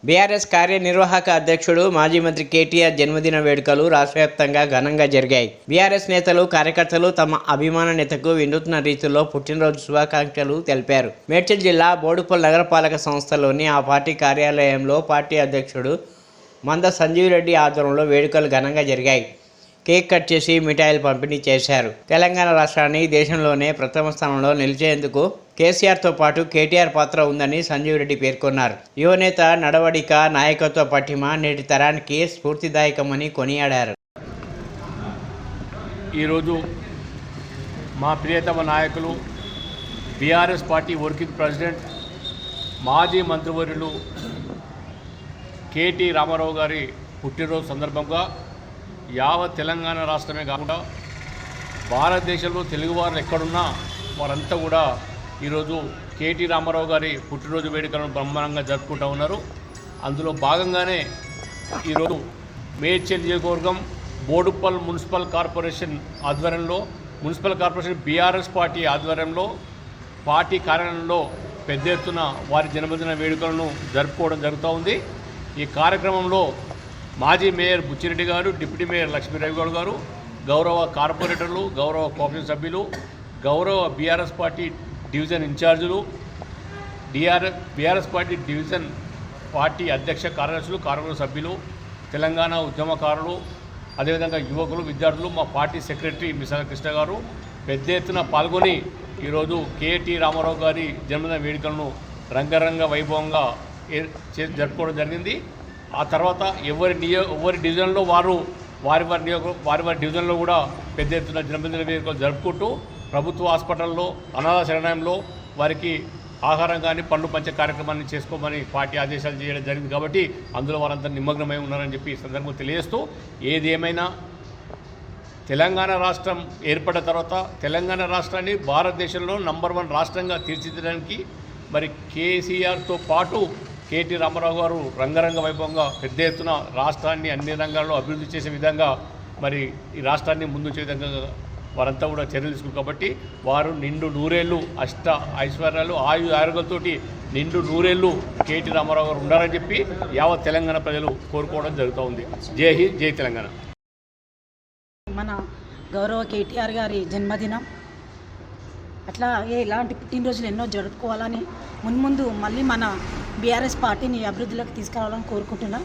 BRS కార్యనిర్వాహక అధ్యక్షుడు మాజీ మంత్రి కేటీఆర్ జన్మదిన వేడుకలు రాష్ట్ర వ్యాప్తంగా ఘనంగా జరిగాయి. బీఆర్ఎస్ నేతలు, కార్యకర్తలు తమ అభిమాన నేతకు వినూత్న రీతిలో పుట్టినరోజు శుభాకాంక్షలు తెలిపారు. మేడ్చల్ జిల్లా బోడుపల్ నగరపాలక సంస్థలోని ఆ పార్టీ కార్యాలయంలో పార్టీ అధ్యక్షుడు మంద సంజీవ్ రెడ్డి ఆధ్వర్యంలో వేడుకలు ఘనంగా జరిగాయి. కేక్ కట్ చేసి మిఠాయిలు పంపిణీ చేశారు. తెలంగాణ రాష్ట్రాన్ని దేశంలోనే ప్రథమ స్థానంలో నిలిచేందుకు కేసీఆర్తో పాటు కేటీఆర్ పాత్ర ఉందని సంజీవ్ రెడ్డి పేర్కొన్నారు. యువనేత నడవడిక, నాయకత్వ పటిమ నేటి తరానికి స్ఫూర్తిదాయకమని కొనియాడారు. ఈరోజు మా ప్రియతమ నాయకులు బీఆర్ఎస్ పార్టీ వర్కింగ్ ప్రెసిడెంట్ మాజీ మంత్రివర్యులు కేటీ రామారావు గారి పుట్టినరోజు సందర్భంగా యావత్ తెలంగాణ రాష్ట్రమే కాకుండా భారతదేశంలో తెలుగువారు ఎక్కడున్నా వారంతా కూడా ఈరోజు కేటీ రామారావు గారి పుట్టినరోజు వేడుకలను బ్రహ్మాండంగా జరుపుకుంటూ ఉన్నారు. అందులో భాగంగానే ఈరోజు మేడ్చల్ నియోజకవర్గం బోడుపల్ మున్సిపల్ కార్పొరేషన్ ఆధ్వర్యంలో మున్సిపల్ కార్పొరేషన్ బీఆర్ఎస్ పార్టీ ఆధ్వర్యంలో పార్టీ కార్యాలయంలో పెద్ద ఎత్తున వారి జన్మదిన వేడుకలను జరుపుకోవడం జరుగుతూ ఉంది. ఈ కార్యక్రమంలో మాజీ మేయర్ బుచ్చిరెడ్డి గారు, డిప్యూటీ మేయర్ లక్ష్మీరావు గౌడ్ గారు, గౌరవ కార్పొరేటర్లు, గౌరవ కోఆపరేటివ్ సభ్యులు, గౌరవ బీఆర్ఎస్ పార్టీ డివిజన్ ఇన్ఛార్జీలు, బీఆర్ఎస్ పార్టీ డివిజన్ పార్టీ అధ్యక్ష కార్యదర్శులు, కార్యవర్గ సభ్యులు, తెలంగాణ ఉద్యమకారులు, అదేవిధంగా యువకులు, విద్యార్థులు, మా పార్టీ సెక్రటరీ మిసాల కృష్ణ గారు పెద్ద ఎత్తున పాల్గొని ఈరోజు కేటీ రామారావు గారి జన్మదిన వేడుకలను రంగరంగ వైభవంగా జరుపుకోవడం జరిగింది. ఆ తర్వాత ఎవరి డివిజన్లో వారి డివిజన్లో కూడా పెద్ద ఎత్తున జన్మదిన వేడుకలు జరుపుకుంటూ ప్రభుత్వ హాస్పిటల్లో, అనాథ శరణాలయంలో వారికి ఆహారం కానీ పండ్లు పంచే కార్యక్రమాన్ని చేసుకోమని పార్టీ ఆదేశాలు చేయడం జరిగింది. కాబట్టి అందులో వారంతా నిమగ్నమై ఉన్నారని చెప్పి ఈ సందర్భంగా తెలియజేస్తూ, ఏది ఏమైనా తెలంగాణ రాష్ట్రం ఏర్పడిన తర్వాత తెలంగాణ రాష్ట్రాన్ని భారతదేశంలో నంబర్ 1 రాష్ట్రంగా తీర్చిదిద్దడానికి మరి కేసీఆర్తో పాటు కేటీ రామారావు గారు రంగరంగ వైభవంగా పెద్ద ఎత్తున రాష్ట్రాన్ని అన్ని రంగాల్లో అభివృద్ధి చేసే విధంగా మరి ఈ రాష్ట్రాన్ని ముందుంచే విధంగా వారంతా కూడా చర్యలు తీసుకున్నారు. కాబట్టి వారు నిండు నూరేళ్ళు అష్ట ఐశ్వర్యాలు ఆరోగ్యంతో నిండు నూరేళ్ళు కేటీ రామారావు గారు ఉండాలని చెప్పి యావత్ తెలంగాణ ప్రజలు కోరుకోవడం జరుగుతూ ఉంది. జై హింద్, జై తెలంగాణ. మన గౌరవ కేటీఆర్ గారి జన్మదినం, అట్లా ఇలాంటి పుట్టినరోజులు ఎన్నో జరుపుకోవాలని, మున్ముందు మళ్ళీ మన బీఆర్ఎస్ పార్టీని అభివృద్ధిలోకి తీసుకురావాలని కోరుకుంటున్నాం.